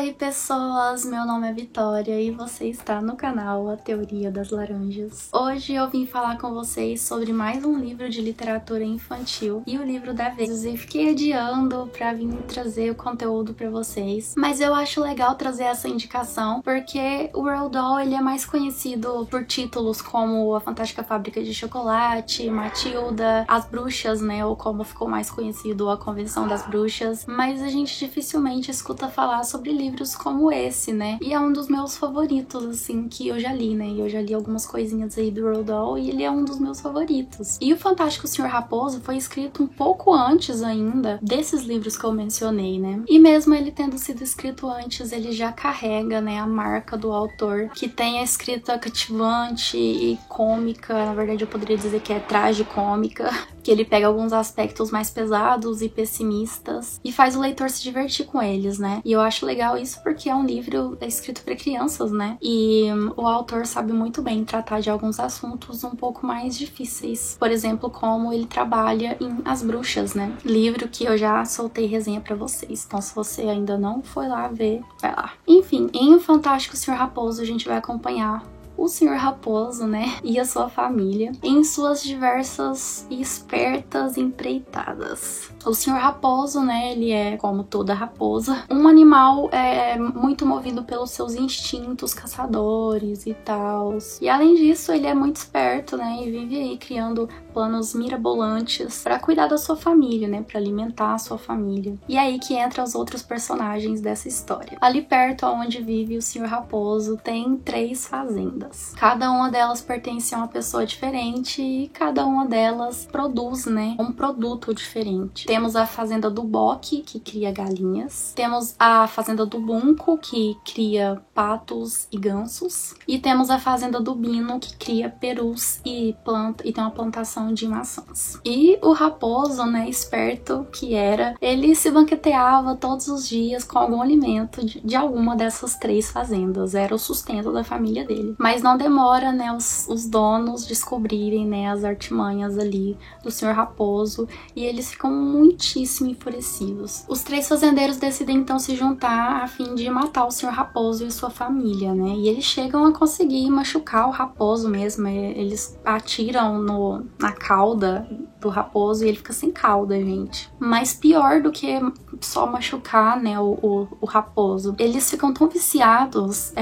Oi pessoas, meu nome é Vitória e você está no canal A Teoria das Laranjas. Hoje eu vim falar com vocês sobre mais um livro de literatura infantil e o livro da vez. E fiquei adiando pra vir trazer o conteúdo pra vocês, mas eu acho legal trazer essa indicação porque o Roald Dahl ele é mais conhecido por títulos como A Fantástica Fábrica de Chocolate, Matilda, As Bruxas, né, ou como ficou mais conhecido, A Convenção das Bruxas, mas a gente dificilmente escuta falar sobre livros como esse, né? E é um dos meus favoritos, assim, que eu já li, né? E eu já li algumas coisinhas aí do Roald Dahl e ele é um dos meus favoritos. E o Fantástico Senhor Raposo foi escrito um pouco antes ainda desses livros que eu mencionei, né? E mesmo ele tendo sido escrito antes, ele já carrega, né, a marca do autor, que tem a escrita cativante e cômica. Na verdade, eu poderia dizer que é tragicômica, que ele pega alguns aspectos mais pesados e pessimistas e faz o leitor se divertir com eles, né? E eu acho legal isso porque é um livro escrito para crianças, né? E o autor sabe muito bem tratar de alguns assuntos um pouco mais difíceis. Por exemplo, como ele trabalha em As Bruxas, né? Livro que eu já soltei resenha para vocês. Então, se você ainda não foi lá ver, vai lá. Enfim, em O Fantástico Senhor Raposo, a gente vai acompanhar o Senhor Raposo, né, e a sua família em suas diversas e espertas empreitadas. O Senhor Raposo, né, ele é, como toda raposa, um animal muito movido pelos seus instintos caçadores e tal. E além disso, ele é muito esperto, né, e vive aí criando planos mirabolantes para cuidar da sua família, né, para alimentar a sua família. E aí que entra os outros personagens dessa história. Ali perto, onde vive o Senhor Raposo, tem 3 fazendas. Cada uma delas pertence a uma pessoa diferente e cada uma delas produz, né, um produto diferente. Temos a fazenda do Boque, que cria galinhas. Temos a fazenda do Bunco, que cria patos e gansos. E temos a fazenda do Bino, que cria perus e tem uma plantação de maçãs. E o raposo, né, esperto que era, ele se banqueteava todos os dias com algum alimento de alguma dessas 3 fazendas. Era o sustento da família dele. Mas não demora, né, os donos descobrirem, né, as artimanhas ali do Senhor Raposo e eles ficam muitíssimo enfurecidos. Os 3 fazendeiros decidem então se juntar a fim de matar o Senhor Raposo e sua família, né, e eles chegam a conseguir machucar o raposo mesmo. Eles atiram na cauda do raposo e ele fica sem cauda, gente. Mas pior do que só machucar, né, o raposo, eles ficam tão viciados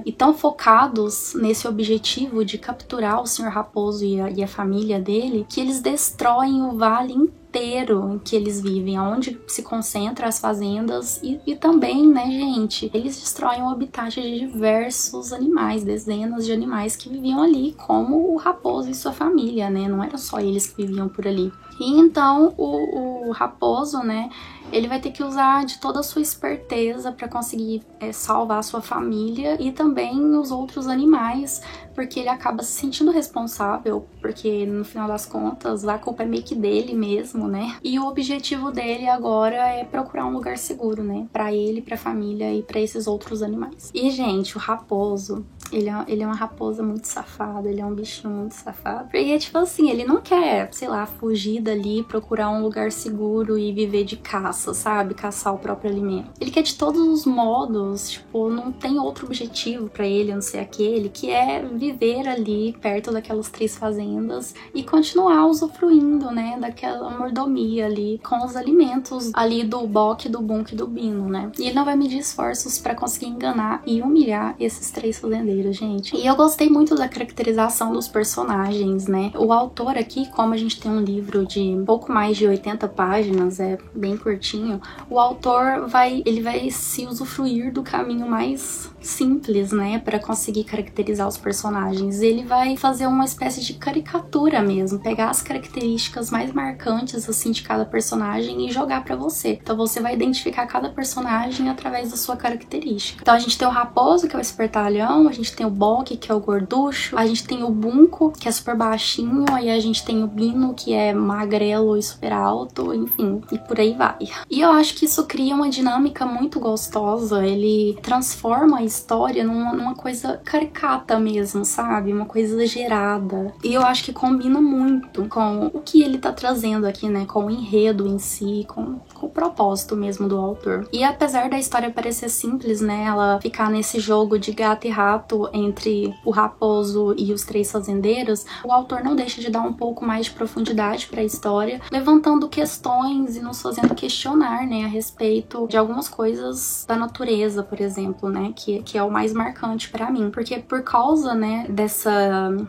e tão focados nesse objetivo de capturar o Senhor Raposo e a família dele, que eles destroem o vale inteiro em que eles vivem, onde se concentram as fazendas e também, né, gente, eles destroem o habitat de diversos animais, dezenas de animais que viviam ali, como o raposo e sua família, né, não era só eles que viviam por ali. E então o raposo, né, ele vai ter que usar de toda a sua esperteza para conseguir salvar a sua família e também os outros animais, porque ele acaba se sentindo responsável, porque no final das contas a culpa é meio que dele mesmo, né? E o objetivo dele agora é procurar um lugar seguro, né? Pra ele, pra família e pra esses outros animais. E, gente, o raposo, ele é uma raposa muito safada, ele é um bichinho muito safado. Porque, tipo assim, ele não quer, sei lá, fugir dali, procurar um lugar seguro e viver de caça, sabe? Caçar o próprio alimento. Ele quer de todos os modos, tipo, não tem outro objetivo pra ele, a não ser aquele, que é viver ali perto daquelas 3 fazendas e continuar usufruindo, né, daquela mordomia ali com os alimentos ali do Boque, do Bunco e do Bino, né? E ele não vai medir esforços pra conseguir enganar e humilhar esses 3 fazendeiros, gente. E eu gostei muito da caracterização dos personagens, né? O autor aqui, como a gente tem um livro de pouco mais de 80 páginas, é bem curtinho, o autor vai se usufruir do caminho mais simples, né, para conseguir caracterizar os personagens. Ele vai fazer uma espécie de caricatura mesmo, pegar as características mais marcantes assim de cada personagem e jogar para você. Então você vai identificar cada personagem através da sua característica. Então a gente tem o raposo, que é o espertalhão, a gente gente tem o Bock, que é o gorducho, a gente tem o Bunko, que é super baixinho, aí a gente tem o Bino, que é magrelo e super alto, enfim, e por aí vai. E eu acho que isso cria uma dinâmica muito gostosa, ele transforma a história numa coisa caricata mesmo, sabe? Uma coisa exagerada. E eu acho que combina muito com o que ele tá trazendo aqui, né? Com o enredo em si, com o propósito mesmo do autor. E apesar da história parecer simples, né? Ela ficar nesse jogo de gato e rato entre o raposo e os três fazendeiros, o autor não deixa de dar um pouco mais de profundidade para a história, levantando questões e nos fazendo questionar, né, a respeito de algumas coisas da natureza, por exemplo, né, que é o mais marcante para mim, porque por causa, né, dessa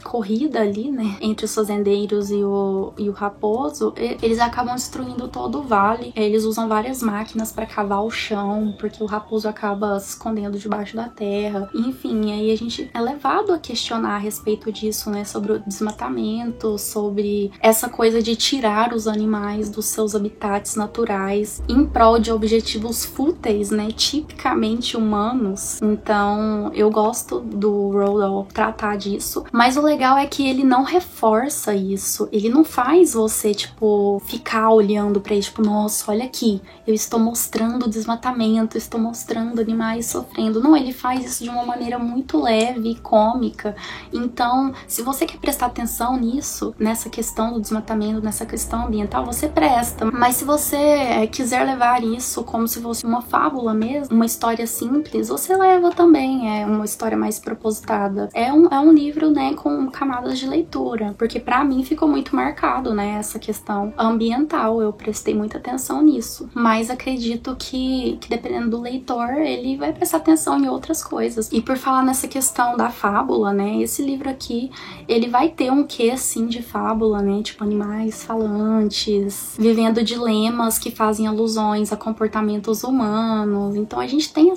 corrida ali, né, entre os fazendeiros e o raposo, eles acabam destruindo todo o vale. Eles usam várias máquinas para cavar o chão, porque o raposo acaba se escondendo debaixo da terra. Enfim, aí a gente é levado a questionar a respeito disso, né, sobre o desmatamento, sobre essa coisa de tirar os animais dos seus habitats naturais em prol de objetivos fúteis, né, tipicamente humanos. Então, eu gosto do Roald Dahl tratar disso, mas o legal é que ele não reforça isso, ele não faz você, tipo, ficar olhando pra ele, tipo, nossa, olha aqui, eu estou mostrando o desmatamento, estou mostrando animais sofrendo. Não, ele faz isso de uma maneira muito leve e cômica. Então, se você quer prestar atenção nisso, nessa questão do desmatamento, nessa questão ambiental, você presta. Mas se você quiser levar isso como se fosse uma fábula mesmo, uma história simples, você leva também. É uma história mais propositada. É um livro, né, com camadas de leitura, porque pra mim ficou muito marcado, né, essa questão ambiental. Eu prestei muita atenção nisso. Mas acredito que dependendo do leitor, ele vai prestar atenção em outras coisas. E por falar nessa questão da fábula, né, esse livro aqui, ele vai ter um quê, assim, de fábula, né, tipo animais falantes, vivendo dilemas que fazem alusões a comportamentos humanos. Então a gente tem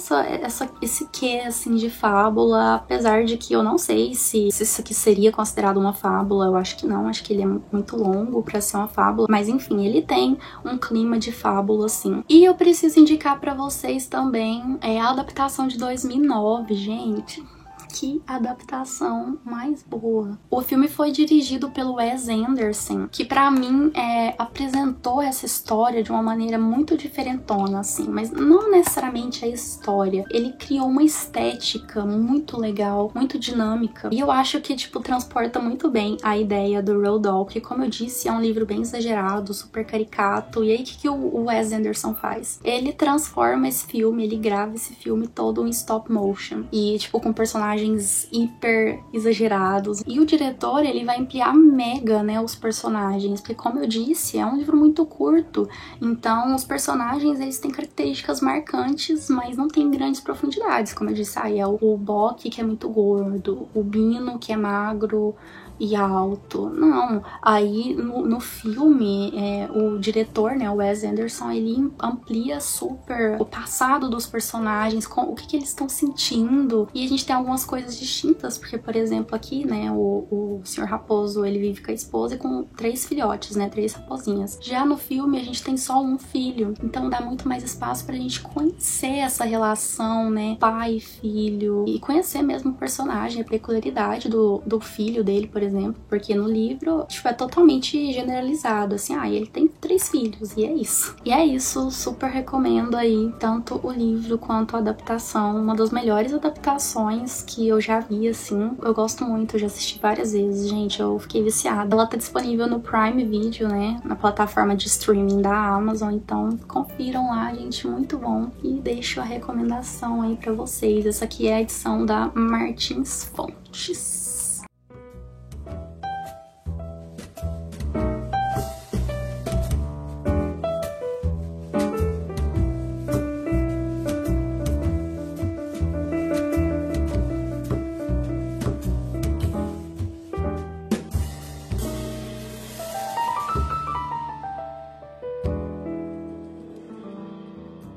esse quê, assim, de fábula, apesar de que eu não sei se isso aqui seria considerado uma fábula. Eu acho que não, acho que ele é muito longo pra ser uma fábula, mas enfim, ele tem um clima de fábula, assim. E eu preciso indicar pra vocês também a adaptação de 2009, gente. Que adaptação mais boa. O filme foi dirigido pelo Wes Anderson, que pra mim apresentou essa história de uma maneira muito diferentona, assim, mas não necessariamente a história. Ele criou uma estética muito legal, muito dinâmica, e eu acho que, tipo, transporta muito bem a ideia do Roald Dahl, que, como eu disse, é um livro bem exagerado, super caricato. E aí, o que o Wes Anderson faz? Ele transforma esse filme, ele grava esse filme todo em stop motion, e, tipo, com personagens hiper exagerados. E o diretor, ele vai ampliar mega, né, os personagens, porque, como eu disse, é um livro muito curto, então os personagens, eles têm características marcantes, mas não tem grandes profundidades. Como eu disse, é o Bock, que é muito gordo, o Bino, que é magro e alto. Não, aí no filme, o diretor, né, o Wes Anderson, ele amplia super o passado dos personagens, o que eles estão sentindo, e a gente tem algumas coisas distintas, porque, por exemplo, aqui, né, o Sr. Raposo, ele vive com a esposa e com 3 filhotes, né, 3 raposinhas. Já no filme, a gente tem só um filho, então dá muito mais espaço pra gente conhecer essa relação, né, pai e filho, e conhecer mesmo o personagem, a peculiaridade do filho dele, por exemplo, porque no livro, tipo, é totalmente generalizado, assim, ele tem 3 filhos, e é isso. E é isso, super recomendo aí, tanto o livro quanto a adaptação, uma das melhores adaptações que eu já vi, assim. Eu gosto muito, eu já assisti várias vezes, gente, eu fiquei viciada. Ela tá disponível no Prime Video, né, na plataforma de streaming da Amazon, então confiram lá, gente, muito bom. E deixo a recomendação aí pra vocês. Essa aqui é a edição da Martins Fontes.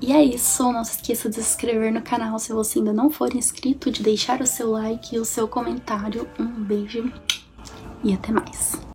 E é isso, não se esqueça de se inscrever no canal se você ainda não for inscrito, de deixar o seu like e o seu comentário. Um beijo e até mais!